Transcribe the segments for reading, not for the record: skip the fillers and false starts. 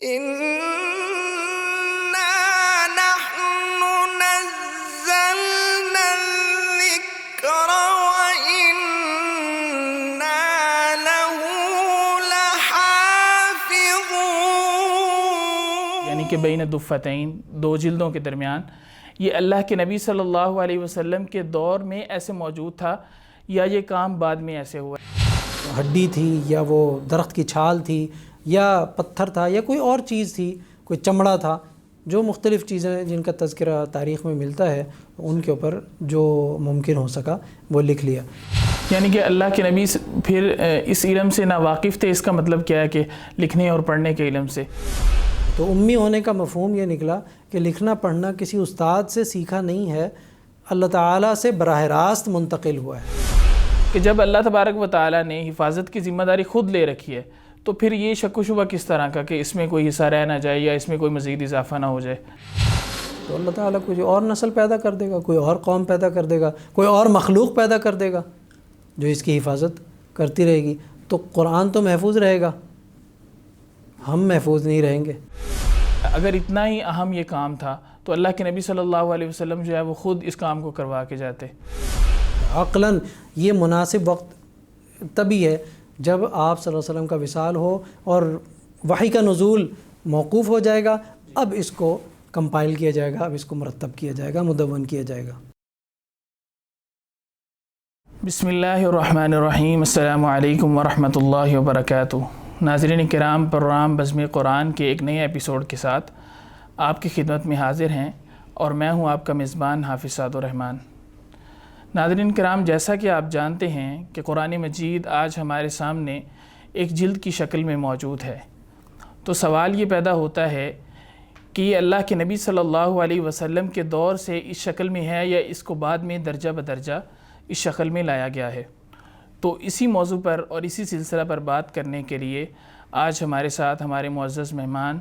إنا نحن نزلنا الذكر وإنا له لحافظون، یعنی کہ بین الدفتین، دو جلدوں کے درمیان، یہ اللہ کے نبی صلی اللہ علیہ وسلم کے دور میں ایسے موجود تھا یا یہ کام بعد میں ایسے ہوا؟ ہڈی تھی یا وہ درخت کی چھال تھی یا پتھر تھا یا کوئی اور چیز تھی، کوئی چمڑا تھا، جو مختلف چیزیں جن کا تذکرہ تاریخ میں ملتا ہے ان کے اوپر جو ممکن ہو سکا وہ لکھ لیا۔ یعنی کہ اللہ کے نبی پھر اس علم سے نا واقف تھے، اس کا مطلب کیا ہے کہ لکھنے اور پڑھنے کے علم سے؟ تو امی ہونے کا مفہوم یہ نکلا کہ لکھنا پڑھنا کسی استاد سے سیکھا نہیں ہے، اللہ تعالیٰ سے براہ راست منتقل ہوا ہے۔ کہ جب اللہ تبارک و تعالیٰ نے حفاظت کی ذمہ داری خود لے رکھی ہے تو پھر یہ شک و شبہ کس طرح کا کہ اس میں کوئی حصہ رہ نہ جائے یا اس میں کوئی مزید اضافہ نہ ہو جائے؟ تو اللہ تعالیٰ کوئی اور نسل پیدا کر دے گا، کوئی اور قوم پیدا کر دے گا، کوئی اور مخلوق پیدا کر دے گا جو اس کی حفاظت کرتی رہے گی، تو قرآن تو محفوظ رہے گا، ہم محفوظ نہیں رہیں گے۔ اگر اتنا ہی اہم یہ کام تھا تو اللہ کے نبی صلی اللہ علیہ وسلم جو ہے وہ خود اس کام کو کروا کے جاتے۔ عقلاً یہ مناسب وقت تبھی ہے جب آپ صلی اللہ علیہ وسلم کا وصال ہو اور وحی کا نزول موقوف ہو جائے گا، اب اس کو کمپائل کیا جائے گا، اب اس کو مرتب کیا جائے گا، مدون کیا جائے گا۔ بسم اللہ الرحمن الرحیم، السلام علیکم ورحمۃ اللہ وبرکاتہ۔ ناظرین کرام، پروگرام بزم قرآن کے ایک نئے ایپیسوڈ کے ساتھ آپ کی خدمت میں حاضر ہیں اور میں ہوں آپ کا میزبان حافظ سعد الرحمن۔ ناظرین کرام، جیسا کہ آپ جانتے ہیں کہ قرآن مجید آج ہمارے سامنے ایک جلد کی شکل میں موجود ہے، تو سوال یہ پیدا ہوتا ہے کہ یہ اللہ کے نبی صلی اللہ علیہ وسلم کے دور سے اس شکل میں ہے یا اس کو بعد میں درجہ بدرجہ اس شکل میں لایا گیا ہے؟ تو اسی موضوع پر اور اسی سلسلہ پر بات کرنے کے لیے آج ہمارے ساتھ ہمارے معزز مہمان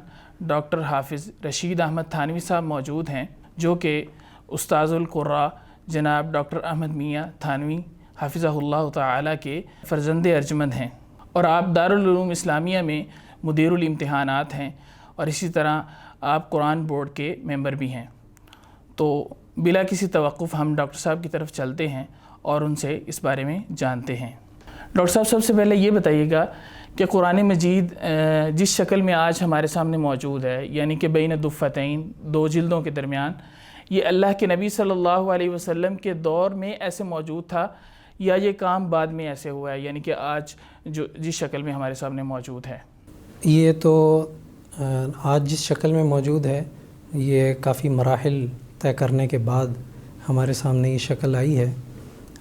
ڈاکٹر حافظ رشید احمد تھانوی صاحب موجود ہیں، جو کہ استاذ القراء جناب ڈاکٹر احمد میاں تھانوی حافظہ اللہ تعالیٰ کے فرزند ارجمند ہیں، اور آپ دارالعلوم اسلامیہ میں مدیر الامتحانات ہیں، اور اسی طرح آپ قرآن بورڈ کے ممبر بھی ہیں۔ تو بلا کسی توقف ہم ڈاکٹر صاحب کی طرف چلتے ہیں اور ان سے اس بارے میں جانتے ہیں۔ ڈاکٹر صاحب، سب سے پہلے یہ بتائیے گا کہ قرآن مجید جس شکل میں آج ہمارے سامنے موجود ہے، یعنی کہ بین الدفتین، دو جلدوں کے درمیان، یہ اللہ کے نبی صلی اللہ علیہ وسلم کے دور میں ایسے موجود تھا یا یہ کام بعد میں ایسے ہوا ہے، یعنی کہ آج جو جس شکل میں ہمارے سامنے موجود ہے؟ یہ تو آج جس شکل میں موجود ہے یہ کافی مراحل طے کرنے کے بعد ہمارے سامنے یہ شکل آئی ہے۔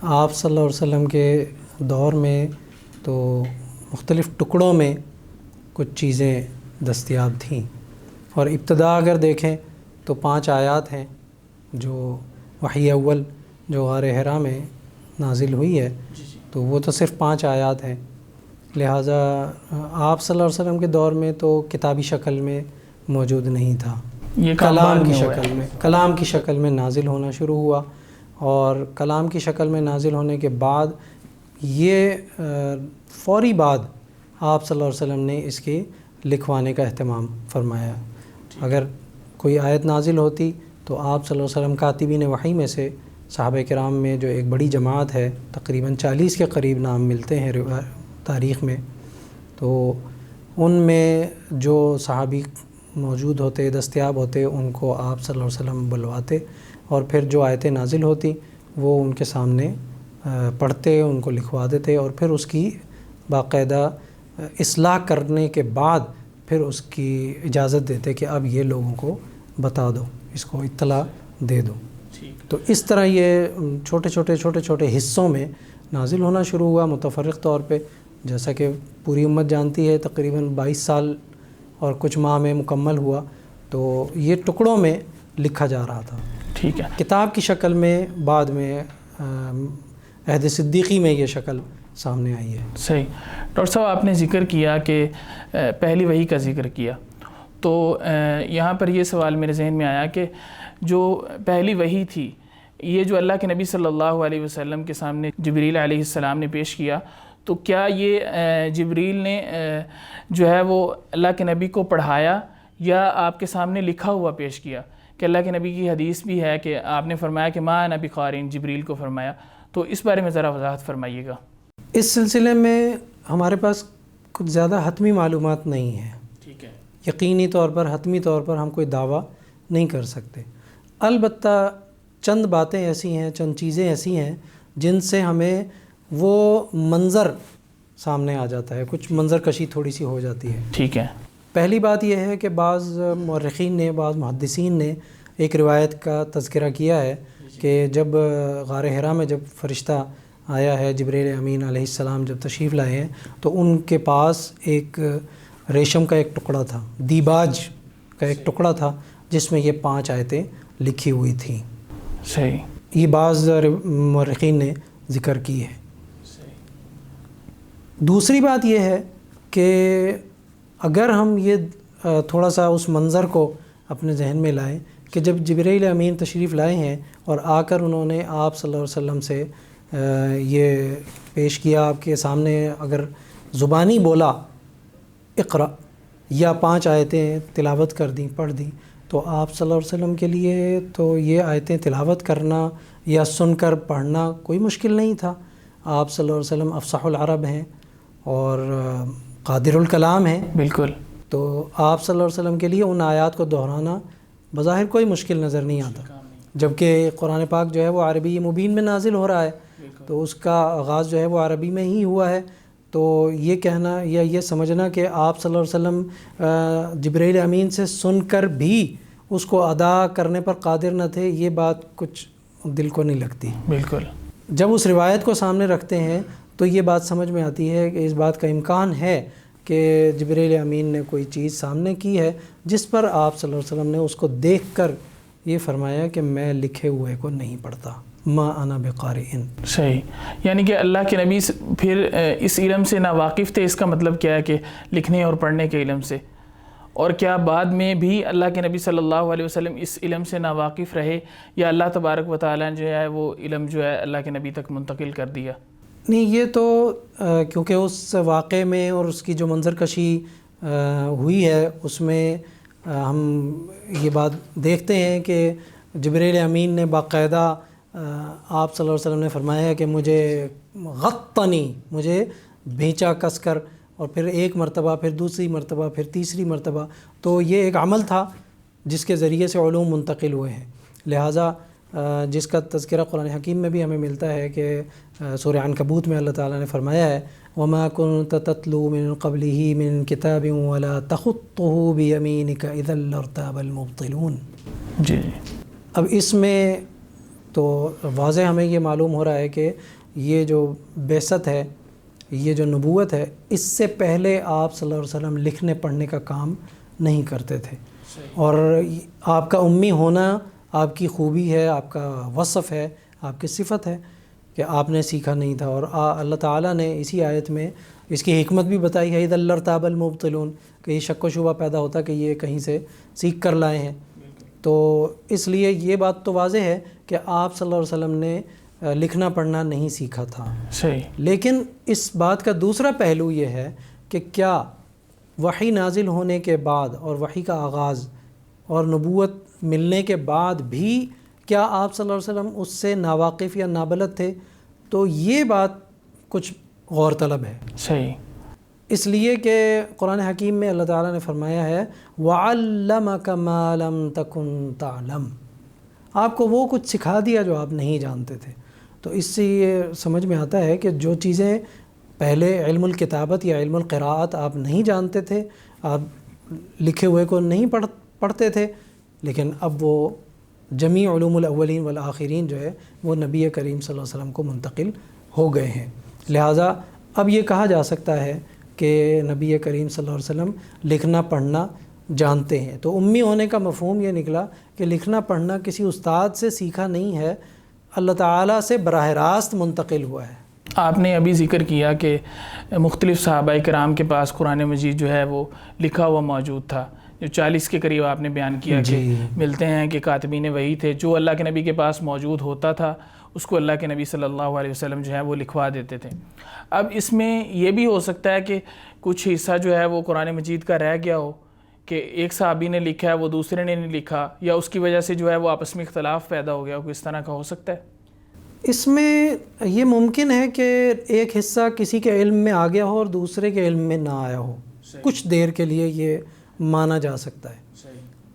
آپ صلی اللہ علیہ وسلم کے دور میں تو مختلف ٹکڑوں میں کچھ چیزیں دستیاب تھیں، اور ابتدا اگر دیکھیں تو 5 آیات ہیں جو وحی اول جو غار حرا میں نازل ہوئی ہے، تو وہ تو صرف 5 آیات ہیں۔ لہٰذا آپ صلی اللہ علیہ وسلم کے دور میں تو کتابی شکل میں موجود نہیں تھا، یہ کلام کی شکل میں نازل ہونا شروع ہوا، اور کلام کی شکل میں نازل ہونے کے بعد یہ فوری بعد آپ صلی اللہ علیہ وسلم نے اس کے لکھوانے کا اہتمام فرمایا۔ اگر کوئی آیت نازل ہوتی تو آپ صلی اللہ علیہ وسلم کاتبین وحی میں سے صحابہ کرام میں جو ایک بڑی جماعت ہے، تقریباً 40 کے قریب نام ملتے ہیں تاریخ میں، تو ان میں جو صحابی موجود ہوتے، دستیاب ہوتے، ان کو آپ صلی اللہ علیہ وسلم بلواتے، اور پھر جو آیتیں نازل ہوتی وہ ان کے سامنے پڑھتے، ان کو لکھوا دیتے، اور پھر اس کی باقاعدہ اصلاح کرنے کے بعد پھر اس کی اجازت دیتے کہ اب یہ لوگوں کو بتا دو، اس کو اطلاع دے دو۔ تو اس طرح یہ چھوٹے چھوٹے حصوں میں نازل ہونا شروع ہوا متفرق طور پہ، جیسا کہ پوری امت جانتی ہے تقریباً 22 سال اور کچھ ماہ میں مکمل ہوا، تو یہ ٹکڑوں میں لکھا جا رہا تھا۔ ٹھیک ہے۔ کتاب کی شکل میں بعد میں عہد صدیقی میں یہ شکل سامنے آئی ہے۔ صحیح۔ ڈاکٹر صاحب، آپ نے ذکر کیا کہ پہلی وحی کا ذکر کیا، تو یہاں پر یہ سوال میرے ذہن میں آیا کہ جو پہلی وحی تھی، یہ جو اللہ کے نبی صلی اللہ علیہ وسلم کے سامنے جبریل علیہ السلام نے پیش کیا، تو کیا یہ جبریل نے جو ہے وہ اللہ کے نبی کو پڑھایا یا آپ کے سامنے لکھا ہوا پیش کیا؟ کہ اللہ کے نبی کی حدیث بھی ہے کہ آپ نے فرمایا کہ ما انا بقارئ، جبریل کو فرمایا، تو اس بارے میں ذرا وضاحت فرمائیے گا۔ اس سلسلے میں ہمارے پاس کچھ زیادہ حتمی معلومات نہیں ہیں، ٹھیک ہے، یقینی طور پر حتمی طور پر ہم کوئی دعویٰ نہیں کر سکتے، البتہ چند باتیں ایسی ہیں، چند چیزیں ایسی ہیں جن سے ہمیں وہ منظر سامنے آ جاتا ہے، کچھ منظر کشی تھوڑی سی ہو جاتی ہے۔ ٹھیک ہے۔ پہلی بات یہ ہے کہ بعض مورخین نے، بعض محدثین نے ایک روایت کا تذکرہ کیا ہے کہ جب غار حرا میں جب فرشتہ آیا ہے، جبریل امین علیہ السلام جب تشریف لائے ہیں، تو ان کے پاس ایک ریشم کا ایک ٹکڑا تھا، دیباج کا ایک ٹکڑا تھا جس میں یہ 5 آیتیں لکھی ہوئی تھیں۔ صحیح۔ یہ بعض مورخین نے ذکر کی ہے۔ دوسری بات یہ ہے کہ اگر ہم یہ تھوڑا سا اس منظر کو اپنے ذہن میں لائیں کہ جب جبریل امین تشریف لائے ہیں اور آ کر انہوں نے آپ صلی اللہ علیہ وسلم سے یہ پیش کیا، آپ کے سامنے اگر زبانی بولا اقرا یا 5 آیتیں تلاوت کر دیں، پڑھ دیں، تو آپ صلی اللہ علیہ وسلم کے لیے تو یہ آیتیں تلاوت کرنا یا سن کر پڑھنا کوئی مشکل نہیں تھا۔ آپ صلی اللہ علیہ وسلم افصح العرب ہیں اور قادر الکلام ہیں، بالکل، تو آپ صلی اللہ علیہ وسلم کے لیے ان آیات کو دہرانا بظاہر کوئی مشکل نظر نہیں آتا، جبکہ قرآن پاک جو ہے وہ عربی مبین میں نازل ہو رہا ہے، تو اس کا آغاز جو ہے وہ عربی میں ہی ہوا ہے، تو یہ کہنا یا یہ سمجھنا کہ آپ صلی اللہ علیہ وسلم جبریل امین سے سن کر بھی اس کو ادا کرنے پر قادر نہ تھے، یہ بات کچھ دل کو نہیں لگتی۔ بالکل۔ جب اس روایت کو سامنے رکھتے ہیں تو یہ بات سمجھ میں آتی ہے کہ اس بات کا امکان ہے کہ جبریل امین نے کوئی چیز سامنے کی ہے جس پر آپ صلی اللہ علیہ وسلم نے اس کو دیکھ کر یہ فرمایا کہ میں لکھے ہوئے کو نہیں پڑھتا، ما انا بقارئ۔ صحیح، یعنی کہ اللہ کے نبی پھر اس علم سے ناواقف تھے، اس کا مطلب کیا ہے کہ لکھنے اور پڑھنے کے علم سے، اور کیا بعد میں بھی اللہ کے نبی صلی اللہ علیہ وسلم اس علم سے ناواقف رہے یا اللہ تبارک و تعالیٰ نے جو ہے وہ علم جو ہے اللہ کے نبی تک منتقل کر دیا؟ نہیں، یہ تو کیونکہ اس واقعے میں اور اس کی جو منظر کشی ہوئی ہے اس میں ہم یہ بات دیکھتے ہیں کہ جبریل امین نے باقاعدہ آپ صلی اللہ علیہ وسلم نے فرمایا کہ مجھے غطنی، مجھے بھینچا کس کر، اور پھر ایک مرتبہ، پھر دوسری مرتبہ، پھر تیسری مرتبہ، تو یہ ایک عمل تھا جس کے ذریعے سے علوم منتقل ہوئے ہیں، لہٰذا جس کا تذکرہ قرآن حکیم میں بھی ہمیں ملتا ہے کہ سورہ عنکبوت میں اللہ تعالیٰ نے فرمایا ہے وَمَا كُنْتَ تَتْلُو مِن قَبْلِهِ مِن كِتَابٍ وَلَا تَخُطُّهُ بِيَمِينِكَ إِذًا لَارْتَابَ الْمُبْطِلُونَ۔ جی۔ اب اس میں تو واضح ہمیں یہ معلوم ہو رہا ہے کہ یہ جو بعثت ہے، یہ جو نبوت ہے، اس سے پہلے آپ صلی اللہ علیہ وسلم لکھنے پڑھنے کا کام نہیں کرتے تھے، اور آپ کا امی ہونا آپ کی خوبی ہے، آپ کا وصف ہے، آپ کی صفت ہے کہ آپ نے سیکھا نہیں تھا، اور اللہ تعالیٰ نے اسی آیت میں اس کی حکمت بھی بتائی ہے اذا لارتاب المبطلون، کہ یہ شک و شبہ پیدا ہوتا کہ یہ کہیں سے سیکھ کر لائے ہیں، تو اس لیے یہ بات تو واضح ہے کہ آپ صلی اللہ علیہ وسلم نے لکھنا پڑھنا نہیں سیکھا تھا۔ صحیح۔ لیکن اس بات کا دوسرا پہلو یہ ہے کہ کیا وحی نازل ہونے کے بعد اور وحی کا آغاز اور نبوت ملنے کے بعد بھی کیا آپ صلی اللہ علیہ وسلم اس سے ناواقف یا نابلد تھے؟ تو یہ بات کچھ غور طلب ہے۔ صحیح۔ اس لیے کہ قرآن حکیم میں اللہ تعالیٰ نے فرمایا ہے وَعَلَّمَكَ مَا لَمْ تَكُنْ تَعْلَمْ، آپ کو وہ کچھ سکھا دیا جو آپ نہیں جانتے تھے۔ تو اس سے یہ سمجھ میں آتا ہے کہ جو چیزیں پہلے علم الکتابت یا علم القراءت آپ نہیں جانتے تھے، آپ لکھے ہوئے کو نہیں پڑھتے تھے، لیکن اب وہ جمیع علوم الاولین والآخرین جو ہے وہ نبی کریم صلی اللہ علیہ وسلم کو منتقل ہو گئے ہیں، لہٰذا اب یہ کہا جا سکتا ہے کہ نبی کریم صلی اللہ علیہ وسلم لکھنا پڑھنا جانتے ہیں۔ تو امی ہونے کا مفہوم یہ نکلا کہ لکھنا پڑھنا کسی استاد سے سیکھا نہیں ہے، اللہ تعالیٰ سے براہ راست منتقل ہوا ہے۔ آپ نے ابھی ذکر کیا کہ مختلف صحابہ کرام کے پاس قرآن مجید جو ہے وہ لکھا ہوا موجود تھا، جو 40 کے قریب آپ نے بیان کیا کہ ملتے ہیں کہ کاتبین وحی تھے، جو اللہ کے نبی کے پاس موجود ہوتا تھا اس کو اللہ کے نبی صلی اللہ علیہ وسلم جو ہے وہ لکھوا دیتے تھے۔ اب اس میں یہ بھی ہو سکتا ہے کہ کچھ حصہ جو ہے وہ قرآن مجید کا رہ گیا ہو کہ ایک صحابی نے لکھا ہے وہ دوسرے نے نہیں لکھا، یا اس کی وجہ سے جو ہے وہ آپس میں اختلاف پیدا ہو گیا ہو، اس طرح کا ہو سکتا ہے؟ اس میں یہ ممکن ہے کہ ایک حصہ کسی کے علم میں آ گیا ہو اور دوسرے کے علم میں نہ آیا ہو، کچھ دیر کے لیے یہ مانا جا سکتا ہے،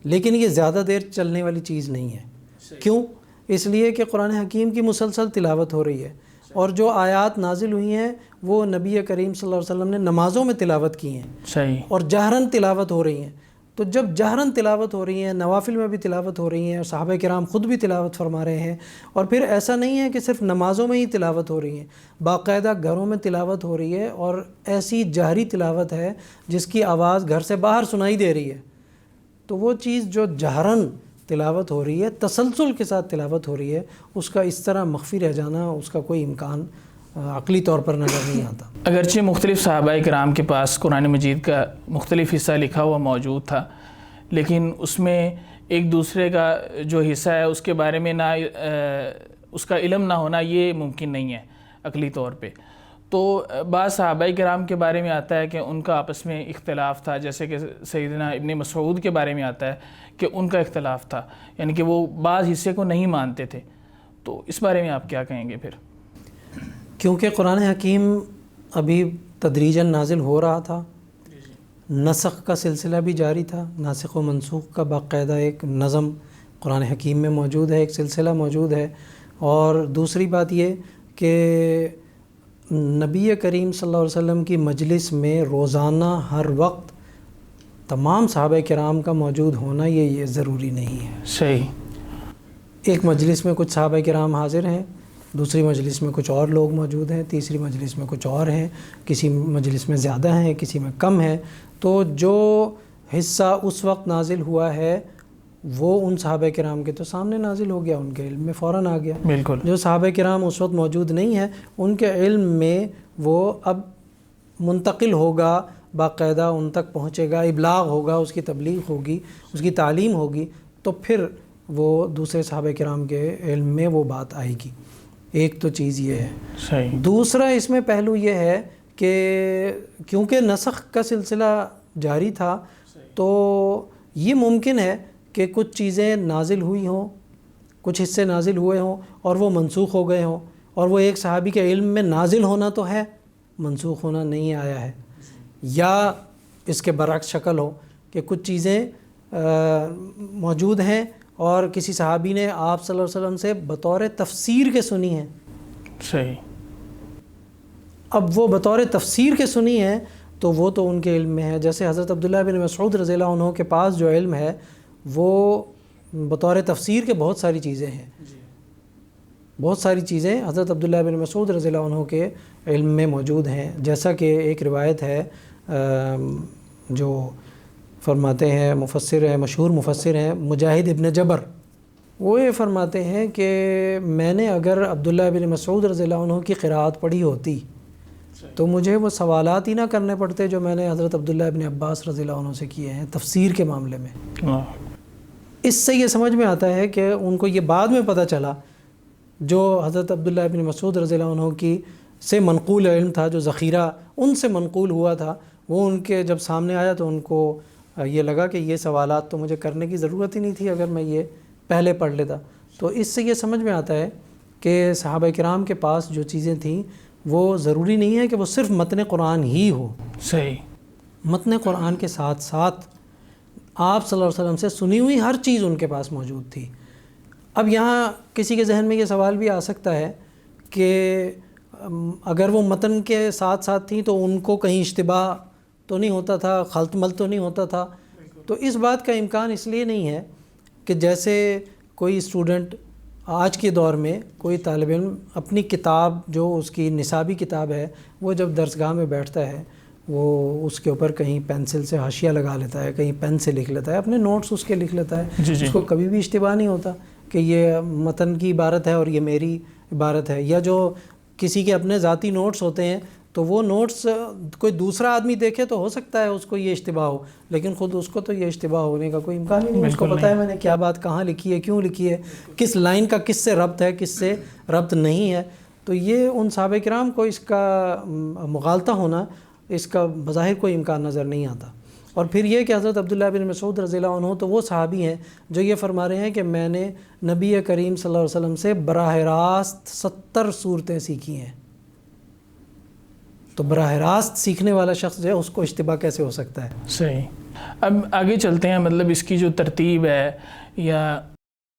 لیکن یہ زیادہ دیر چلنے والی چیز نہیں ہے۔ کیوں؟ اس لیے کہ قرآن حکیم کی مسلسل تلاوت ہو رہی ہے، اور جو آیات نازل ہوئی ہیں وہ نبی کریم صلی اللہ علیہ وسلم نے نمازوں میں تلاوت کی ہیں، صحیح، اور جہراً تلاوت ہو رہی ہیں۔ تو جب جہراً تلاوت ہو رہی ہیں، نوافل میں بھی تلاوت ہو رہی ہیں، اور صحابہ کرام خود بھی تلاوت فرما رہے ہیں، اور پھر ایسا نہیں ہے کہ صرف نمازوں میں ہی تلاوت ہو رہی ہیں، باقاعدہ گھروں میں تلاوت ہو رہی ہے، اور ایسی جہری تلاوت ہے جس کی آواز گھر سے باہر سنائی دے رہی ہے۔ تو وہ چیز جو جہراً تلاوت ہو رہی ہے، تسلسل کے ساتھ تلاوت ہو رہی ہے، اس کا اس طرح مخفی رہ جانا، اس کا کوئی امکان عقلی طور پر نظر نہیں آتا۔ اگرچہ مختلف صحابہ کرام کے پاس قرآن مجید کا مختلف حصہ لکھا ہوا موجود تھا، لیکن اس میں ایک دوسرے کا جو حصہ ہے اس کے بارے میں نہ اس کا علم نہ ہونا یہ ممکن نہیں ہے عقلی طور پہ۔ تو بعض صحابہ کرام کے بارے میں آتا ہے کہ ان کا آپس میں اختلاف تھا، جیسے کہ سیدنا ابن مسعود کے بارے میں آتا ہے کہ ان کا اختلاف تھا، یعنی کہ وہ بعض حصے کو نہیں مانتے تھے۔ تو اس بارے میں آپ کیا کہیں گے پھر؟ کیونکہ قرآن حکیم ابھی تدریجاً نازل ہو رہا تھا، نسخ کا سلسلہ بھی جاری تھا، ناسخ و منسوخ کا باقاعدہ ایک نظم قرآن حکیم میں موجود ہے، ایک سلسلہ موجود ہے۔ اور دوسری بات یہ کہ نبی کریم صلی اللہ علیہ وسلم کی مجلس میں روزانہ ہر وقت تمام صحابہ کرام کا موجود ہونا یہ ضروری نہیں ہے۔ صحیح، ایک مجلس میں کچھ صحابہ کرام حاضر ہیں، دوسری مجلس میں کچھ اور لوگ موجود ہیں، تیسری مجلس میں کچھ اور ہیں، کسی مجلس میں زیادہ ہیں، کسی میں کم ہیں۔ تو جو حصہ اس وقت نازل ہوا ہے وہ ان صحابہ کرام کے تو سامنے نازل ہو گیا، ان کے علم میں فوراً آ گیا۔ بالکل۔ جو صحابہ کرام اس وقت موجود نہیں ہیں ان کے علم میں وہ اب منتقل ہوگا، باقاعدہ ان تک پہنچے گا، ابلاغ ہوگا، اس کی تبلیغ ہوگی، اس کی تعلیم ہوگی، تو پھر وہ دوسرے صحابہ کرام کے علم میں وہ بات آئے گی۔ ایک تو چیز یہ ہے۔ صحیح۔ دوسرا اس میں پہلو یہ ہے کہ کیونکہ نسخ کا سلسلہ جاری تھا تو یہ ممکن ہے کہ کچھ چیزیں نازل ہوئی ہوں، کچھ حصے نازل ہوئے ہوں اور وہ منسوخ ہو گئے ہوں، اور وہ ایک صحابی کے علم میں نازل ہونا تو ہے، منسوخ ہونا نہیں آیا ہے۔ یا اس کے برعکس شکل ہو کہ کچھ چیزیں موجود ہیں اور کسی صحابی نے آپ صلی اللہ علیہ وسلم سے بطور تفسیر کے سنی ہیں۔ صحیح۔ اب وہ بطور تفسیر کے سنی ہیں تو وہ تو ان کے علم میں ہے، جیسے حضرت عبداللہ بن مسعود رضی اللہ عنہ کے پاس جو علم ہے وہ بطور تفسیر کے بہت ساری چیزیں ہیں، بہت ساری چیزیں حضرت عبداللہ بن مسعود رضی اللہ عنہ کے علم میں موجود ہیں۔ جیسا کہ ایک روایت ہے جو فرماتے ہیں مفسر ہے، مشہور مفسر ہیں مجاہد ابن جبر، وہ یہ فرماتے ہیں کہ میں نے اگر عبداللہ بن مسعود رضی اللہ عنہ کی قراءت پڑھی ہوتی تو مجھے وہ سوالات ہی نہ کرنے پڑتے جو میں نے حضرت عبداللہ بن عباس رضی اللہ عنہ سے کیے ہیں تفسیر کے معاملے میں۔ اس سے یہ سمجھ میں آتا ہے کہ ان کو یہ بعد میں پتہ چلا جو حضرت عبداللہ بن مسعود رضی اللہ عنہ کی سے منقول علم تھا، جو ذخیرہ ان سے منقول ہوا تھا، وہ ان کے جب سامنے آیا تو ان کو یہ لگا کہ یہ سوالات تو مجھے کرنے کی ضرورت ہی نہیں تھی اگر میں یہ پہلے پڑھ لیتا۔ تو اس سے یہ سمجھ میں آتا ہے کہ صحابہ کرام کے پاس جو چیزیں تھیں وہ ضروری نہیں ہے کہ وہ صرف متن قرآن ہی ہو۔ صحیح۔ متن قرآن کے ساتھ ساتھ آپ صلی اللہ علیہ وسلم سے سنی ہوئی ہر چیز ان کے پاس موجود تھی۔ اب یہاں کسی کے ذہن میں یہ سوال بھی آ سکتا ہے کہ اگر وہ متن کے ساتھ ساتھ تھیں تو ان کو کہیں اشتباہ تو نہیں ہوتا تھا، خلط ملط تو نہیں ہوتا تھا؟ تو اس بات کا امکان اس لیے نہیں ہے کہ جیسے کوئی اسٹوڈنٹ آج کے دور میں کوئی طالب علم اپنی کتاب جو اس کی نصابی کتاب ہے وہ جب درسگاہ میں بیٹھتا ہے وہ اس کے اوپر کہیں پینسل سے حاشیہ لگا لیتا ہے، کہیں پین سے لکھ لیتا ہے، اپنے نوٹس اس کے لکھ لیتا ہے، اس کو کبھی بھی اشتباہ نہیں ہوتا کہ یہ متن کی عبارت ہے اور یہ میری عبارت ہے۔ یا جو کسی کے اپنے ذاتی نوٹس ہوتے ہیں تو وہ نوٹس کوئی دوسرا آدمی دیکھے تو ہو سکتا ہے اس کو یہ اشتباہ ہو، لیکن خود اس کو تو یہ اشتباہ ہونے کا کوئی امکان ہی نہیں. اس کو پتہ ہے میں نے کیا بات کہاں لکھی ہے، کیوں لکھی ہے، کس لائن کا کس سے ربط ہے، کس سے ربط نہیں ہے. تو یہ ان صحابہ کرام کو اس کا مغالطہ ہونا، اس کا بظاہر کوئی امکان نظر نہیں آتا. اور پھر یہ کہ حضرت عبداللہ بن مسعود رضی اللہ عنہ تو وہ صحابی ہیں جو یہ فرما رہے ہیں کہ میں نے نبی کریم صلی اللہ علیہ وسلم سے براہ راست 70 صورتیں سیکھی ہیں. تو براہ راست سیکھنے والا شخص جو ہے اس کو اشتباہ کیسے ہو سکتا ہے؟ صحیح. اب آگے چلتے ہیں. مطلب اس کی جو ترتیب ہے یا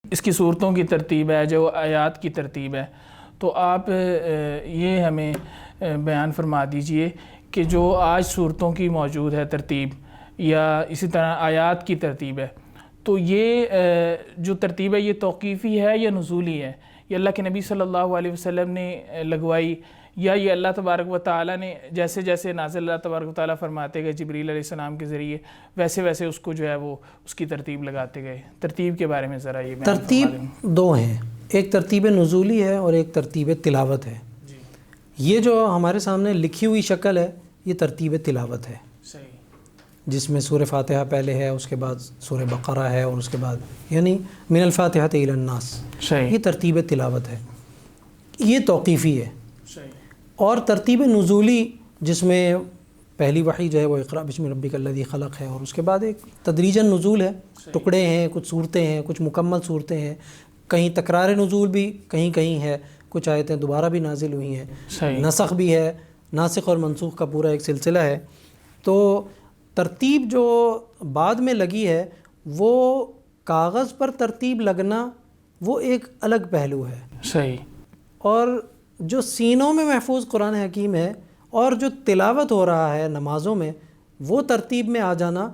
اس کی صورتوں کی ترتیب ہے، جو آیات کی ترتیب ہے، تو آپ یہ ہمیں بیان فرما دیجئے کہ جو آج صورتوں کی موجود ہے ترتیب یا اسی طرح آیات کی ترتیب ہے، تو یہ جو ترتیب ہے یہ توقیفی ہے یا نزولی ہے؟ یہ اللہ کے نبی صلی اللہ علیہ وسلم نے لگوائی، یا یہ اللہ تبارک و تعالیٰ نے جیسے جیسے نازل اللہ تبارک و تعالیٰ فرماتے گئے جبریل علیہ السلام کے ذریعے، ویسے ویسے اس کو جو ہے وہ اس کی ترتیب لگاتے گئے؟ ترتیب کے بارے میں ذرا یہ بیان فرما دیں. ترتیب دو ہیں، ایک ترتیب نزولی ہے اور ایک ترتیب تلاوت ہے. یہ جو ہمارے سامنے لکھی ہوئی شکل ہے یہ ترتیب تلاوت ہے، جس میں سورہ فاتحہ پہلے ہے، اس کے بعد سورہ بقرہ ہے، اور اس کے بعد یعنی من الفاتحہ الی الناس. یہ ترتیب تلاوت ہے، یہ توقیفی ہے. اور ترتیب نزولی جس میں پہلی وحی جو ہے وہ اقرأ بسم ربک الذی خلق ہے، اور اس کے بعد ایک تدریجاً نزول ہے، ٹکڑے ہیں، کچھ صورتیں ہیں، کچھ مکمل صورتیں ہیں، کہیں تکرار نزول بھی کہیں کہیں ہے، کچھ آیتیں دوبارہ بھی نازل ہوئی ہیں، نسخ بھی ہے، ناسخ اور منسوخ کا پورا ایک سلسلہ ہے. تو ترتیب جو بعد میں لگی ہے وہ کاغذ پر ترتیب لگنا وہ ایک الگ پہلو ہے. صحیح. اور جو سینوں میں محفوظ قرآن حکیم ہے اور جو تلاوت ہو رہا ہے نمازوں میں، وہ ترتیب میں آ جانا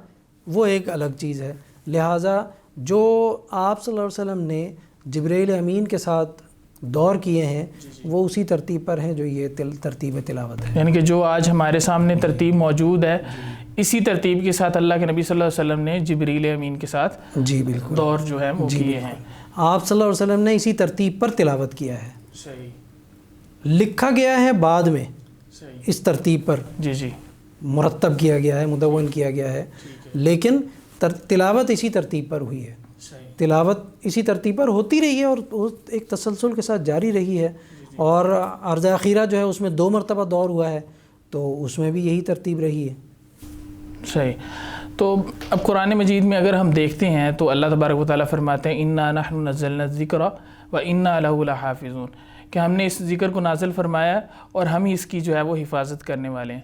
وہ ایک الگ چیز ہے. لہٰذا جو آپ صلی اللہ علیہ وسلم نے جبرائیل امین کے ساتھ دور کیے ہیں وہ اسی ترتیب پر ہیں جو یہ ترتیب تلاوت ہے. یعنی کہ جو آج ہمارے سامنے ترتیب موجود ہے اسی ترتیب کے ساتھ اللہ کے نبی صلی اللہ علیہ وسلم نے جبریل امین کے ساتھ بالکل دور جو ہے وہ کیے ہیں. آپ صلی اللہ علیہ وسلم نے اسی ترتیب پر تلاوت کیا ہے. صحیح. لکھا گیا ہے بعد میں اس ترتیب پر، مرتب کیا گیا ہے، مدون کیا گیا ہے، لیکن تلاوت اسی ترتیب پر ہوئی ہے. تلاوت اسی ترتیب پر ہوتی رہی ہے اور ایک تسلسل کے ساتھ جاری رہی ہے. اور عرض اخیرہ جو ہے اس میں 2 مرتبہ دور ہوا ہے، تو اس میں بھی یہی ترتیب رہی ہے. صحیح. تو اب قرآن مجید میں اگر ہم دیکھتے ہیں تو اللہ تبارک و تعالیٰ فرماتے ہیں انا نحن نزلنا الذکر وانا لہ لحافظون، کہ ہم نے اس ذکر کو نازل فرمایا اور ہم ہی اس کی جو ہے وہ حفاظت کرنے والے ہیں.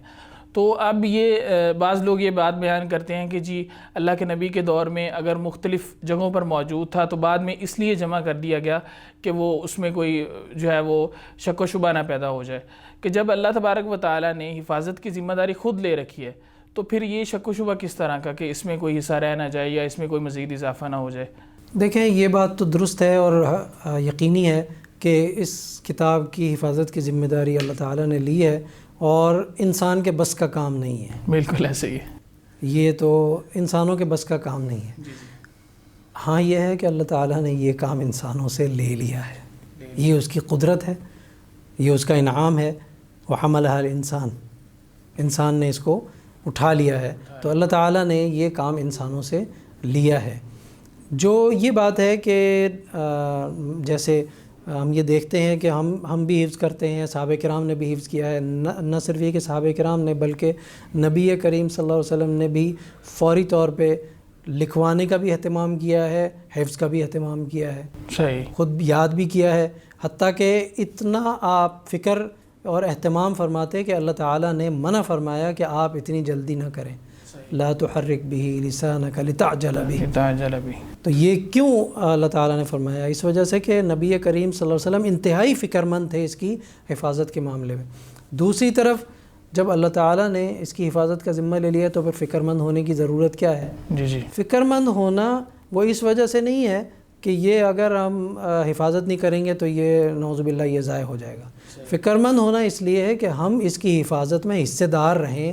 تو اب یہ بعض لوگ یہ بات بیان کرتے ہیں کہ جی اللہ کے نبی کے دور میں اگر مختلف جگہوں پر موجود تھا تو بعد میں اس لیے جمع کر دیا گیا کہ وہ اس میں کوئی جو ہے وہ شک و شبہ نہ پیدا ہو جائے، کہ جب اللہ تبارک و تعالیٰ نے حفاظت کی ذمہ داری خود لے رکھی ہے تو پھر یہ شک و شبہ کس طرح کا کہ اس میں کوئی حصہ رہ نہ جائے یا اس میں کوئی مزید اضافہ نہ ہو جائے؟ دیکھیں یہ بات تو درست ہے اور یقینی ہے کہ اس کتاب کی حفاظت کی ذمہ داری اللہ تعالیٰ نے لی ہے اور انسان کے بس کا کام نہیں ہے. بالکل ایسے ہی ہے. یہ تو انسانوں کے بس کا کام نہیں ہے. ہاں یہ ہے کہ اللہ تعالیٰ نے یہ کام انسانوں سے لے لیا ہے، یہ اس کی قدرت ہے، یہ اس کا انعام ہے. وحملہ الانسان، انسان نے اس کو اٹھا لیا ہے، تو اللہ تعالیٰ نے یہ کام انسانوں سے لیا ہے. جو یہ بات ہے کہ جیسے ہم یہ دیکھتے ہیں کہ ہم بھی حفظ کرتے ہیں، صحابہ کرام نے بھی حفظ کیا ہے، نہ صرف یہ کہ صحابہ کرام نے بلکہ نبی کریم صلی اللہ علیہ وسلم نے بھی فوری طور پہ لکھوانے کا بھی اہتمام کیا ہے، حفظ کا بھی اہتمام کیا ہے. صحیح. خود یاد بھی کیا ہے، حتیٰ کہ اتنا آپ فکر اور اہتمام فرماتے کہ اللہ تعالیٰ نے منع فرمایا کہ آپ اتنی جلدی نہ کریں. لا تحرک به لسانک لتعجل به. تو یہ کیوں اللہ تعالیٰ نے فرمایا؟ اس وجہ سے کہ نبی کریم صلی اللہ علیہ وسلم انتہائی فکر مند تھے اس کی حفاظت کے معاملے میں. دوسری طرف جب اللہ تعالیٰ نے اس کی حفاظت کا ذمہ لے لیا تو پھر فکر مند ہونے کی ضرورت کیا ہے؟ فکر مند ہونا وہ اس وجہ سے نہیں ہے کہ یہ اگر ہم حفاظت نہیں کریں گے تو یہ نعوذ باللہ یہ ضائع ہو جائے گا. فکر مند ہونا اس لیے ہے کہ ہم اس کی حفاظت میں حصے دار رہیں،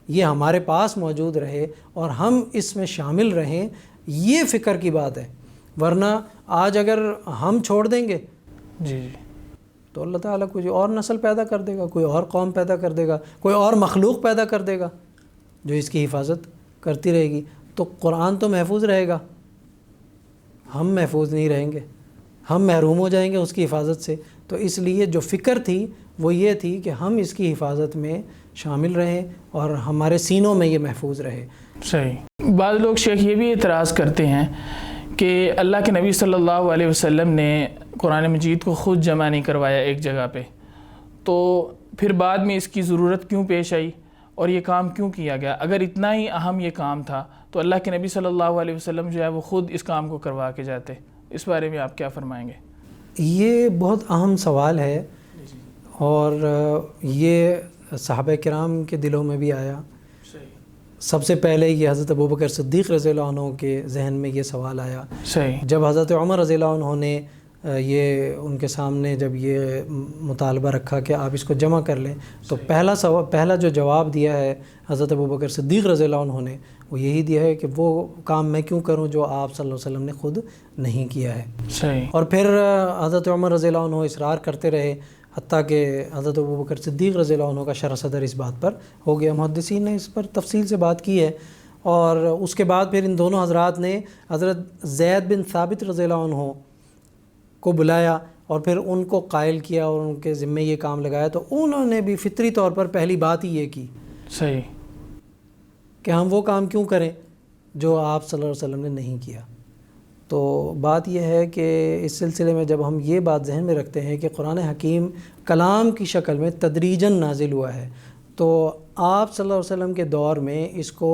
یہ ہمارے پاس موجود رہے اور ہم اس میں شامل رہیں، یہ فکر کی بات ہے. ورنہ آج اگر ہم چھوڑ دیں گے تو اللہ تعالیٰ کوئی اور نسل پیدا کر دے گا، کوئی اور قوم پیدا کر دے گا، کوئی اور مخلوق پیدا کر دے گا جو اس کی حفاظت کرتی رہے گی. تو قرآن تو محفوظ رہے گا، ہم محفوظ نہیں رہیں گے، ہم محروم ہو جائیں گے اس کی حفاظت سے. تو اس لیے جو فکر تھی وہ یہ تھی کہ ہم اس کی حفاظت میں شامل رہیں اور ہمارے سینوں میں یہ محفوظ رہے. صحیح. بعض لوگ شیخ یہ بھی اعتراض کرتے ہیں کہ اللہ کے نبی صلی اللہ علیہ وسلم نے قرآن مجید کو خود جمع نہیں کروایا ایک جگہ پہ، تو پھر بعد میں اس کی ضرورت کیوں پیش آئی اور یہ کام کیوں کیا گیا؟ اگر اتنا ہی اہم یہ کام تھا تو اللہ کے نبی صلی اللہ علیہ وسلم جو ہے وہ خود اس کام کو کروا کے جاتے. اس بارے میں آپ کیا فرمائیں گے؟ یہ بہت اہم سوال ہے اور یہ صحابہ کرام کے دلوں میں بھی آیا. سب سے پہلے یہ حضرت ابوبکر صدیق رضی اللہ عنہ کے ذہن میں یہ سوال آیا. صحیح. جب حضرت عمر رضی اللہ عنہ نے یہ ان کے سامنے جب یہ مطالبہ رکھا کہ آپ اس کو جمع کر لیں، تو پہلا جو جواب دیا ہے حضرت ابوبکر صدیق رضی اللہ عنہ نے وہ یہی دیا ہے کہ وہ کام میں کیوں کروں جو آپ صلی اللہ علیہ وسلم نے خود نہیں کیا ہے. صحیح. اور پھر حضرت عمر رضی اللہ عنہ اصرار کرتے رہے حتیٰ کہ حضرت ابوبکر صدیق رضی اللہ عنہ کا شرح صدر اس بات پر ہو گیا. محدثین نے اس پر تفصیل سے بات کی ہے. اور اس کے بعد پھر ان دونوں حضرات نے حضرت زید بن ثابت رضی اللہ عنہ کو بلایا اور پھر ان کو قائل کیا اور ان کے ذمے یہ کام لگایا. تو انہوں نے بھی فطری طور پر پہلی بات ہی یہ کی صحیح کہ ہم وہ کام کیوں کریں جو آپ صلی اللہ علیہ وسلم نے نہیں کیا. تو بات یہ ہے کہ اس سلسلے میں جب ہم یہ بات ذہن میں رکھتے ہیں کہ قرآن حکیم کلام کی شکل میں تدریجاً نازل ہوا ہے، تو آپ صلی اللہ علیہ وسلم کے دور میں اس کو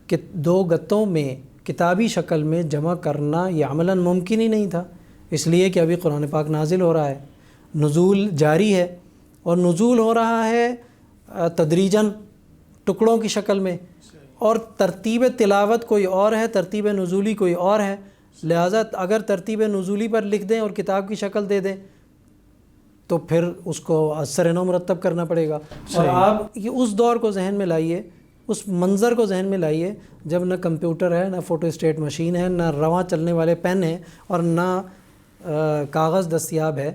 2 گتوں میں کتابی شکل میں جمع کرنا یہ عملاً ممکن ہی نہیں تھا، اس لیے کہ ابھی قرآن پاک نازل ہو رہا ہے، نزول جاری ہے اور نزول ہو رہا ہے تدریجاً ٹکڑوں کی شکل میں، اور ترتیب تلاوت کوئی اور ہے، ترتیب نزولی کوئی اور ہے. لہٰذا اگر ترتیب نزولی پر لکھ دیں اور کتاب کی شکل دے دیں تو پھر اس کو اثر نو مرتب کرنا پڑے گا. اور آپ یہ اس دور کو ذہن میں لائیے، اس منظر کو ذہن میں لائیے جب نہ کمپیوٹر ہے، نہ فوٹو اسٹیٹ مشین ہے، نہ رواں چلنے والے پین ہیں اور نہ کاغذ دستیاب ہے.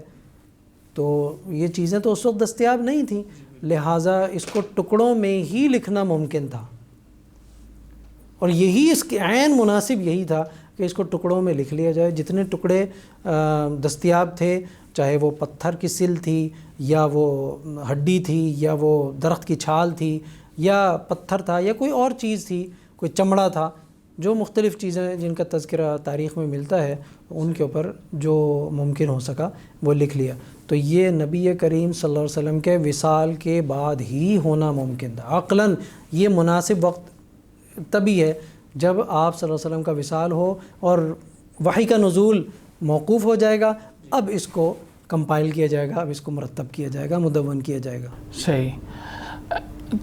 تو یہ چیزیں تو اس وقت دستیاب نہیں تھیں، لہٰذا اس کو ٹکڑوں میں ہی لکھنا ممکن تھا. اور یہی اس کے عین مناسب یہی تھا کہ اس کو ٹکڑوں میں لکھ لیا جائے. جتنے ٹکڑے دستیاب تھے، چاہے وہ پتھر کی سل تھی یا وہ ہڈی تھی یا وہ درخت کی چھال تھی یا پتھر تھا یا کوئی اور چیز تھی، کوئی چمڑا تھا، جو مختلف چیزیں جن کا تذکرہ تاریخ میں ملتا ہے ان کے اوپر جو ممکن ہو سکا وہ لکھ لیا. تو یہ نبی کریم صلی اللہ علیہ وسلم کے وصال کے بعد ہی ہونا ممکن تھا. عقلاً یہ مناسب وقت تبھی ہے جب آپ صلی اللہ علیہ وسلم کا وصال ہو اور وحی کا نزول موقوف ہو جائے گا. اب اس کو کمپائل کیا جائے گا، اب اس کو مرتب کیا جائے گا، مدون کیا جائے گا. صحیح.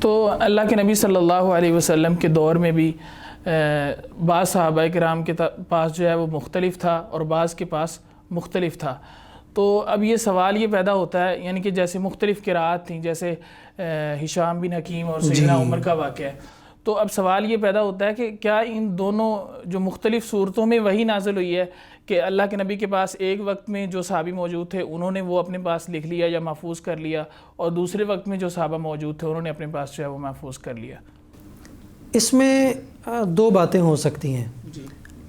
تو اللہ کے نبی صلی اللہ علیہ وسلم کے دور میں بھی بعض صحابہ کرام کے پاس جو ہے وہ مختلف تھا اور بعض کے پاس مختلف تھا. تو اب یہ سوال یہ پیدا ہوتا ہے، یعنی کہ جیسے مختلف قراءات تھیں، جیسے ہشام بن حکیم اور سیدنا عمر کا واقعہ ہے، تو اب سوال یہ پیدا ہوتا ہے کہ کیا ان دونوں جو مختلف صورتوں میں وہی نازل ہوئی ہے کہ اللہ کے نبی کے پاس ایک وقت میں جو صحابی موجود تھے انہوں نے وہ اپنے پاس لکھ لیا یا محفوظ کر لیا، اور دوسرے وقت میں جو صحابہ موجود تھے انہوں نے اپنے پاس جو ہے وہ محفوظ کر لیا؟ اس میں 2 باتیں ہو سکتی ہیں.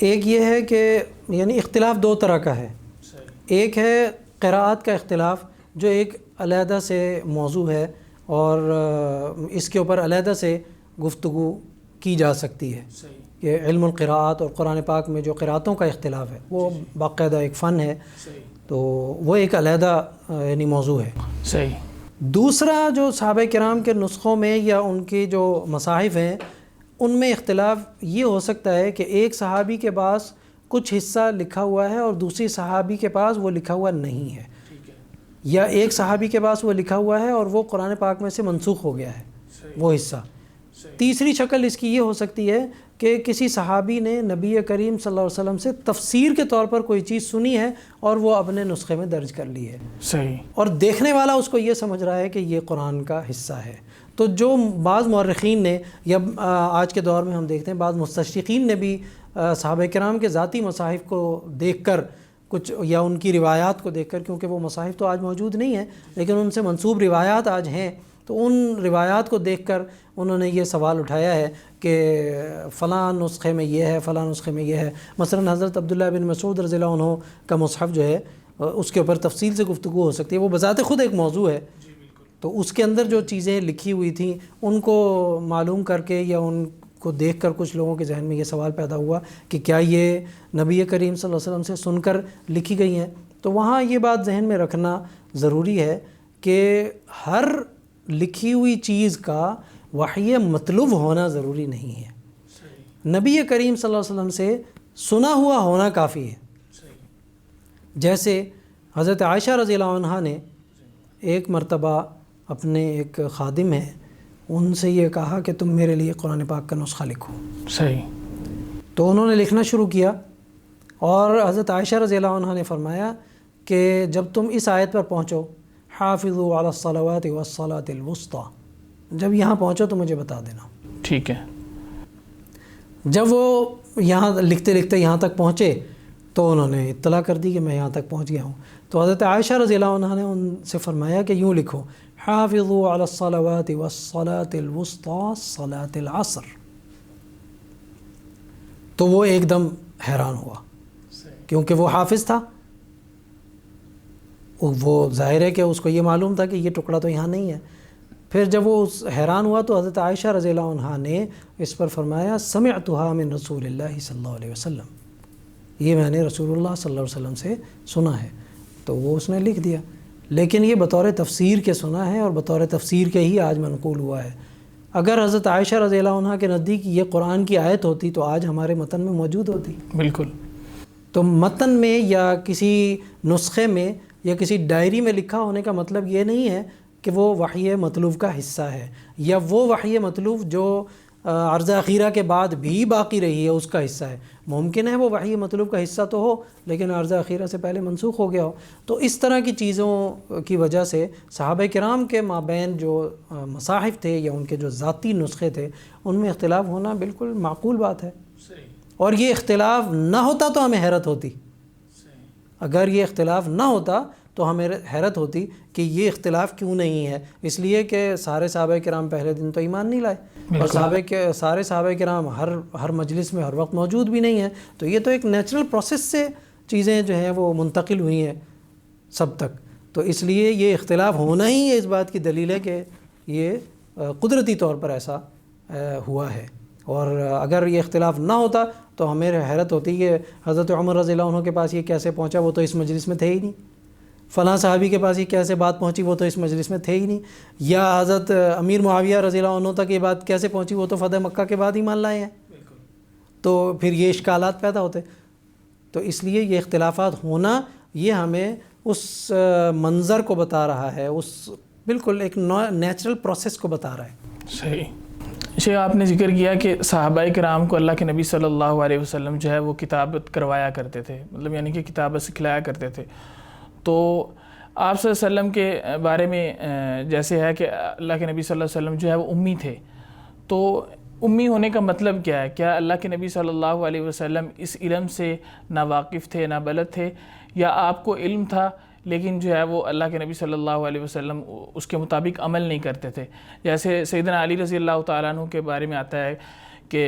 ایک یہ ہے کہ یعنی اختلاف 2 طرح کا ہے. ایک ہے قراءات کا اختلاف جو ایک علیحدہ سے موضوع ہے اور اس کے اوپر علیحدہ سے گفتگو کی جا سکتی ہے کہ علم القراءات اور قرآن پاک میں جو قراءتوں کا اختلاف ہے وہ باقاعدہ ایک فن ہے، تو وہ ایک علیحدہ یعنی موضوع ہے. صحیح. دوسرا جو صحابہ کرام کے نسخوں میں یا ان کی جو مصاحف ہیں ان میں اختلاف یہ ہو سکتا ہے کہ ایک صحابی کے پاس کچھ حصہ لکھا ہوا ہے اور دوسری صحابی کے پاس وہ لکھا ہوا نہیں ہے، یا ایک صحابی کے پاس وہ لکھا ہوا ہے اور وہ قرآن پاک میں سے منسوخ ہو گیا ہے وہ حصہ. تیسری شکل اس کی یہ ہو سکتی ہے کہ کسی صحابی نے نبی کریم صلی اللہ علیہ وسلم سے تفسیر کے طور پر کوئی چیز سنی ہے اور وہ اپنے نسخے میں درج کر لی ہے. صحیح. اور دیکھنے والا اس کو یہ سمجھ رہا ہے کہ یہ قرآن کا حصہ ہے. تو جو بعض مورخین نے یا آج کے دور میں ہم دیکھتے ہیں بعض مستشرقین نے بھی صحابہ کرام کے ذاتی مصاحف کو دیکھ کر کچھ یا ان کی روایات کو دیکھ کر، کیونکہ وہ مصاحف تو آج موجود نہیں ہیں لیکن ان سے منسوب روایات آج ہیں، تو ان روایات کو دیکھ کر انہوں نے یہ سوال اٹھایا ہے کہ فلاں نسخے میں یہ ہے، فلاں نسخے میں یہ ہے۔ مثلا حضرت عبداللہ بن مسعود رضی اللہ عنہ کا مصحف جو ہے اس کے اوپر تفصیل سے گفتگو ہو سکتی ہے، وہ بذات خود ایک موضوع ہے، تو اس کے اندر جو چیزیں لکھی ہوئی تھیں ان کو معلوم کر کے یا ان کو دیکھ کر کچھ لوگوں کے ذہن میں یہ سوال پیدا ہوا کہ کیا یہ نبی کریم صلی اللہ علیہ وسلم سے سن کر لکھی گئی ہیں۔ تو وہاں یہ بات ذہن میں رکھنا ضروری ہے کہ ہر لکھی ہوئی چیز کا وحی مطلوب ہونا ضروری نہیں ہے، نبی کریم صلی اللہ علیہ وسلم سے سنا ہوا ہونا کافی ہے۔ جیسے حضرت عائشہ رضی اللہ عنہا نے ایک مرتبہ اپنے ایک خادم ہیں ان سے یہ کہا کہ تم میرے لیے قرآن پاک کا نسخہ لکھو۔ صحیح۔ تو انہوں نے لکھنا شروع کیا، اور حضرت عائشہ رضی اللہ عنہا نے فرمایا کہ جب تم اس آیت پر پہنچو حافظوا علی الصلوات والصلاۃ الوسطی، جب یہاں پہنچو تو مجھے بتا دینا۔ ٹھیک ہے۔ جب وہ یہاں لکھتے لکھتے یہاں تک پہنچے تو انہوں نے اطلاع کر دی کہ میں یہاں تک پہنچ گیا ہوں، تو حضرت عائشہ رضی اللہ عنہا نے ان سے فرمایا کہ یوں لکھو حافظوا علی الصلوات والصلاۃ الوسطی صلاۃ العصر۔ تو وہ ایک دم حیران ہوا کیونکہ وہ حافظ تھا، وہ ظاہر ہے کہ اس کو یہ معلوم تھا کہ یہ ٹکڑا تو یہاں نہیں ہے۔ پھر جب وہ حیران ہوا تو حضرت عائشہ رضی اللہ عنہا نے اس پر فرمایا سمعتها من رسول اللہ صلی اللہ علیہ وسلم، یہ میں نے رسول اللہ صلی اللہ علیہ وسلم سے سنا ہے۔ تو وہ اس نے لکھ دیا، لیکن یہ بطور تفسیر کے سنا ہے اور بطور تفسیر کے ہی آج منقول ہوا ہے۔ اگر حضرت عائشہ رضی اللہ عنہا کے نزدیک یہ قرآن کی آیت ہوتی تو آج ہمارے متن میں موجود ہوتی۔ بالکل۔ تو متن میں یا کسی نسخے میں یا کسی ڈائری میں لکھا ہونے کا مطلب یہ نہیں ہے کہ وہ وحی مطلوب کا حصہ ہے، یا وہ وحی مطلوب جو عرض اخیرہ کے بعد بھی باقی رہی ہے اس کا حصہ ہے۔ ممکن ہے وہ وحی مطلوب کا حصہ تو ہو لیکن عرض اخیرہ سے پہلے منسوخ ہو گیا ہو۔ تو اس طرح کی چیزوں کی وجہ سے صحابہ کرام کے مابین جو مصاحف تھے یا ان کے جو ذاتی نسخے تھے ان میں اختلاف ہونا بالکل معقول بات ہے، اور یہ اختلاف نہ ہوتا تو ہمیں حیرت ہوتی۔ اگر یہ اختلاف نہ ہوتا تو ہمیں حیرت ہوتی کہ یہ اختلاف کیوں نہیں ہے، اس لیے کہ سارے صحابہ کرام پہلے دن تو ایمان نہیں لائے، اور سارے صحابہ کرام ہر مجلس میں ہر وقت موجود بھی نہیں ہیں، تو یہ تو ایک نیچرل پروسیس سے چیزیں جو ہیں وہ منتقل ہوئی ہیں سب تک۔ تو اس لیے یہ اختلاف ہونا ہی اس بات کی دلیل ہے کہ یہ قدرتی طور پر ایسا ہوا ہے، اور اگر یہ اختلاف نہ ہوتا تو ہمیں حیرت ہوتی کہ حضرت عمر رضی اللہ عنہ کے پاس یہ کیسے پہنچا، وہ تو اس مجلس میں تھے ہی نہیں، فلاں صحابی کے پاس یہ کیسے بات پہنچی، وہ تو اس مجلس میں تھے ہی نہیں، یا حضرت امیر معاویہ رضی اللہ عنہ تک یہ بات کیسے پہنچی، وہ تو فتح مکہ کے بعد ہی مان لائے ہیں۔ تو پھر یہ اشکالات پیدا ہوتے۔ تو اس لیے یہ اختلافات ہونا یہ ہمیں اس منظر کو بتا رہا ہے، اس بالکل ایک نیچرل پروسیس کو بتا رہا ہے۔ صحیح۔ شیخ آپ نے ذکر کیا کہ صحابہ کرام کو اللہ کے نبی صلی اللہ علیہ وسلم جو ہے وہ کتابت کروایا کرتے تھے، مطلب یعنی کہ کتابت سکھلایا کرتے تھے۔ تو آپ صلی اللہ علیہ وسلم کے بارے میں جیسے ہے کہ اللہ کے نبی صلی اللہ علیہ وسلم جو ہے وہ امی تھے، تو امی ہونے کا مطلب کیا ہے؟ کیا اللہ کے نبی صلی اللہ علیہ وسلم اس علم سے نہ واقف تھے، نہ بلد تھے، یا آپ کو علم تھا لیکن جو ہے وہ اللہ کے نبی صلی اللہ علیہ وسلم اس کے مطابق عمل نہیں کرتے تھے؟ جیسے سیدنا علی رضی اللہ تعالیٰ عنہ کے بارے میں آتا ہے کہ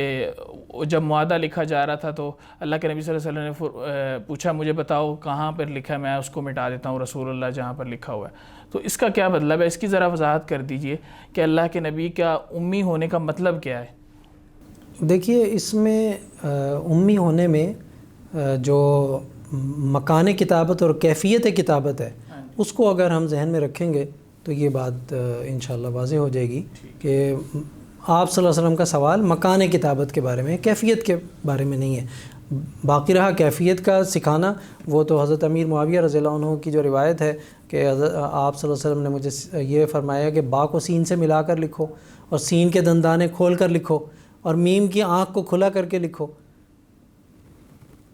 جب معاہدہ لکھا جا رہا تھا تو اللہ کے نبی صلی اللہ علیہ وسلم نے پوچھا مجھے بتاؤ کہاں پر لکھا ہے، میں اس کو مٹا دیتا ہوں رسول اللہ جہاں پر لکھا ہوا ہے۔ تو اس کا کیا مطلب ہے؟ اس کی ذرا وضاحت کر دیجئے کہ اللہ کے نبی کا امی ہونے کا مطلب کیا ہے؟ دیکھیے اس میں امی ہونے میں جو مکان کتابت اور کیفیت کتابت ہے اس کو اگر ہم ذہن میں رکھیں گے تو یہ بات انشاءاللہ واضح ہو جائے گی کہ آپ صلی اللہ علیہ وسلم کا سوال مکان کتابت کے بارے میں، کیفیت کے بارے میں نہیں ہے۔ باقی رہا کیفیت کا سکھانا، وہ تو حضرت امیر معاویہ رضی اللہ عنہ کی جو روایت ہے کہ آپ صلی اللہ علیہ وسلم نے مجھے یہ فرمایا کہ با کو سین سے ملا کر لکھو، اور سین کے دندانے کھول کر لکھو، اور میم کی آنکھ کو کھلا کر کے لکھو۔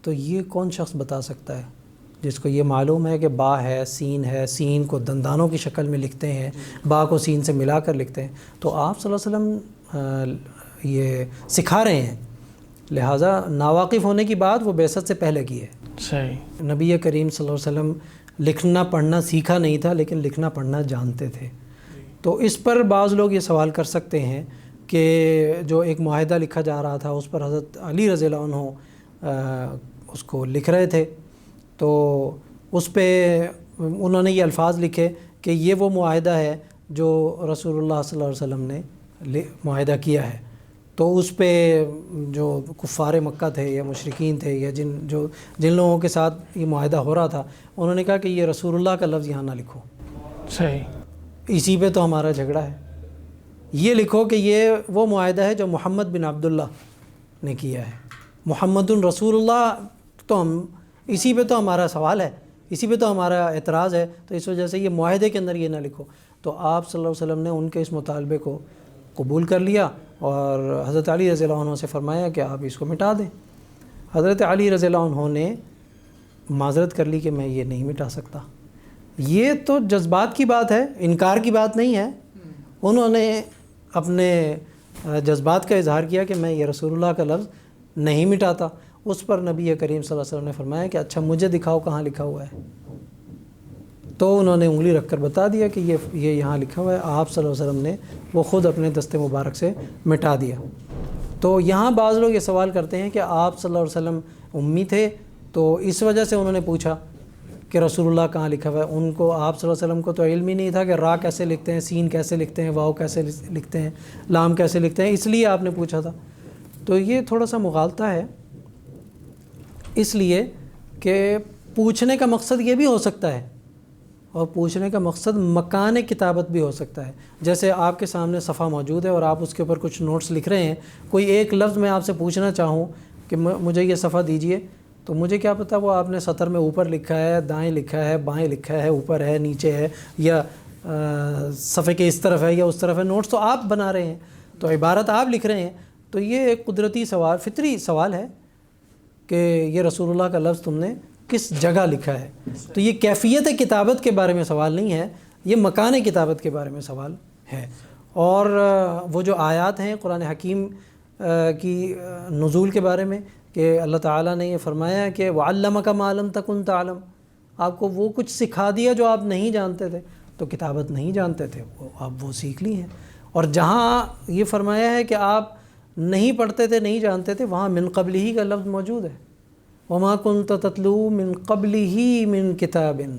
تو یہ کون شخص بتا سکتا ہے جس کو یہ معلوم ہے کہ با ہے، سین کو دندانوں کی شکل میں لکھتے ہیں، با کو سین سے ملا کر لکھتے ہیں؟ تو آپ صلی اللہ علیہ وسلم یہ سکھا رہے ہیں، لہٰذا ناواقف ہونے کی بات وہ بعثت سے پہلے کی ہے. صحیح. نبی کریم صلی اللہ علیہ وسلم لکھنا پڑھنا سیکھا نہیں تھا لیکن لکھنا پڑھنا جانتے تھے. تو اس پر بعض لوگ یہ سوال کر سکتے ہیں کہ جو ایک معاہدہ لکھا جا رہا تھا اس پر حضرت علی رضی اللہ عنہ اس کو لکھ رہے تھے، تو اس پہ انہوں نے یہ الفاظ لکھے کہ یہ وہ معاہدہ ہے جو رسول اللہ صلی اللہ علیہ وسلم نے معاہدہ کیا ہے. تو اس پہ جو کفار مکہ تھے یا مشرکین تھے یا جن لوگوں کے ساتھ یہ معاہدہ ہو رہا تھا، انہوں نے کہا کہ یہ رسول اللہ کا لفظ یہاں نہ لکھو. صحیح. اسی پہ تو ہمارا جھگڑا ہے. یہ لکھو کہ یہ وہ معاہدہ ہے جو محمد بن عبداللہ نے کیا ہے. محمد رسول اللہ تو اسی پہ تو ہمارا سوال ہے، اسی پہ تو ہمارا اعتراض ہے. تو اس وجہ سے یہ معاہدے کے اندر یہ نہ لکھو. تو آپ صلی اللہ علیہ وسلم نے ان کے اس مطالبے کو قبول کر لیا اور حضرت علی رضی اللہ عنہ سے فرمایا کہ آپ اس کو مٹا دیں. حضرت علی رضی اللہ عنہ نے معذرت کر لی کہ میں یہ نہیں مٹا سکتا. یہ تو جذبات کی بات ہے، انکار کی بات نہیں ہے. انہوں نے اپنے جذبات کا اظہار کیا کہ میں یہ رسول اللہ کا لفظ نہیں مٹاتا. اس پر نبی کریم صلی اللہ علیہ وسلم نے فرمایا کہ اچھا مجھے دکھاؤ کہاں لکھا ہوا ہے. تو انہوں نے انگلی رکھ کر بتا دیا کہ یہ یہاں لکھا ہوا ہے. آپ صلی اللہ علیہ وسلم نے وہ خود اپنے دست مبارک سے مٹا دیا. تو یہاں بعض لوگ یہ سوال کرتے ہیں کہ آپ صلی اللہ علیہ وسلم امی تھے تو اس وجہ سے انہوں نے پوچھا کہ رسول اللہ کہاں لکھا ہوا ہے. ان کو آپ صلی اللہ علیہ وسلم کو تو علم ہی نہیں تھا کہ را کیسے لکھتے ہیں، سین کیسے لکھتے ہیں، واو کیسے لکھتے ہیں، لام کیسے لکھتے ہیں، اس لیے آپ نے پوچھا تھا. تو یہ تھوڑا سا مغالطہ ہے، اس لیے کہ پوچھنے کا مقصد یہ بھی ہو سکتا ہے اور پوچھنے کا مقصد مکان کتابت بھی ہو سکتا ہے. جیسے آپ کے سامنے صفحہ موجود ہے اور آپ اس کے اوپر کچھ نوٹس لکھ رہے ہیں. کوئی ایک لفظ میں آپ سے پوچھنا چاہوں کہ مجھے یہ صفحہ دیجئے، تو مجھے کیا پتہ وہ آپ نے سطر میں اوپر لکھا ہے، دائیں لکھا ہے، بائیں لکھا ہے، اوپر ہے، نیچے ہے، یا صفحے کے اس طرف ہے یا اس طرف ہے. نوٹس تو آپ بنا رہے ہیں، تو عبارت آپ لکھ رہے ہیں. تو یہ ایک قدرتی سوال، فطری سوال ہے کہ یہ رسول اللہ کا لفظ تم نے کس جگہ لکھا ہے. تو یہ کیفیت کتابت کے بارے میں سوال نہیں ہے، یہ مکان کتابت کے بارے میں سوال ہے. اور وہ جو آیات ہیں قرآن حکیم کی نزول کے بارے میں کہ اللہ تعالیٰ نے یہ فرمایا کہ وَعَلَّمَكَ مَا لَمْ تَكُنْ تَعْلَمْ، آپ کو وہ کچھ سکھا دیا جو آپ نہیں جانتے تھے. تو کتابت نہیں جانتے تھے، آپ وہ سیکھ لی ہیں. اور جہاں یہ فرمایا ہے کہ آپ نہیں پڑھتے تھے، نہیں جانتے تھے، وہاں من قبلہ کا لفظ موجود ہے. وَمَا كُنْتَ تَتْلُو مِن قَبْلِهِ مِن كِتَابٍ،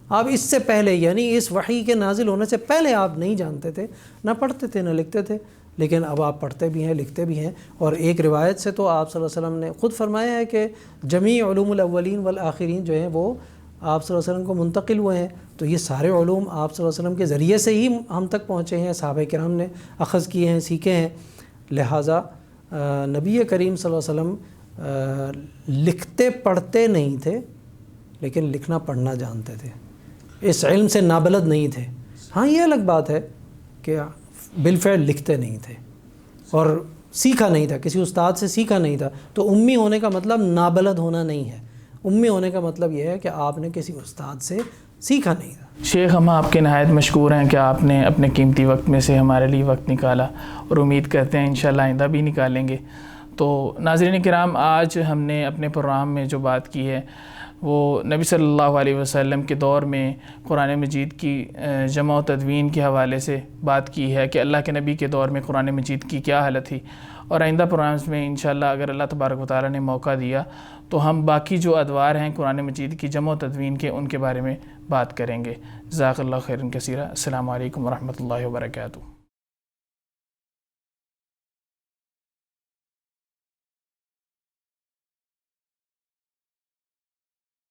آپ اس سے پہلے یعنی اس وحی کے نازل ہونے سے پہلے آپ نہیں جانتے تھے، نہ پڑھتے تھے، نہ لکھتے تھے. لیکن اب آپ پڑھتے بھی ہیں، لکھتے بھی ہیں. اور ایک روایت سے تو آپ صلی اللہ علیہ وسلم نے خود فرمایا ہے کہ جمیع علوم الاولین والآخرین جو ہیں وہ آپ صلی اللہ علیہ وسلم کو منتقل ہوئے ہیں. تو یہ سارے علوم آپ صلی اللہ علیہ وسلم کے ذریعے سے ہی ہم تک پہنچے ہیں، صحابہ کرام نے اخذ کیے ہیں، سیکھے ہیں. لہٰذا نبی کریم صلی اللہ علیہ وسلم لکھتے پڑھتے نہیں تھے لیکن لکھنا پڑھنا جانتے تھے، اس علم سے نابلد نہیں تھے. ہاں یہ الگ بات ہے کہ بالفعل لکھتے نہیں تھے اور سیکھا نہیں تھا، کسی استاد سے سیکھا نہیں تھا. تو امی ہونے کا مطلب نابلد ہونا نہیں ہے. امی ہونے کا مطلب یہ ہے کہ آپ نے کسی استاد سے سیکھا نہیں تھا. شیخ، ہم آپ کے نہایت مشکور ہیں کہ آپ نے اپنے قیمتی وقت میں سے ہمارے لیے وقت نکالا اور امید کرتے ہیں انشاءاللہ آئندہ بھی نکالیں گے. تو ناظرین کرام، آج ہم نے اپنے پروگرام میں جو بات کی ہے وہ نبی صلی اللہ علیہ وسلم کے دور میں قرآن مجید کی جمع و تدوین کے حوالے سے بات کی ہے کہ اللہ کے نبی کے دور میں قرآن مجید کی کیا حالت تھی. اور آئندہ پروگرامز میں انشاءاللہ اگر اللہ تبارک و تعالیٰ نے موقع دیا تو ہم باقی جو ادوار ہیں قرآن مجید کی جمع و تدوین کے ان کے بارے میں بات کریں گے. جزاک اللہ خیرا کثیرا. السلام علیکم ورحمۃ اللہ وبرکاتہ.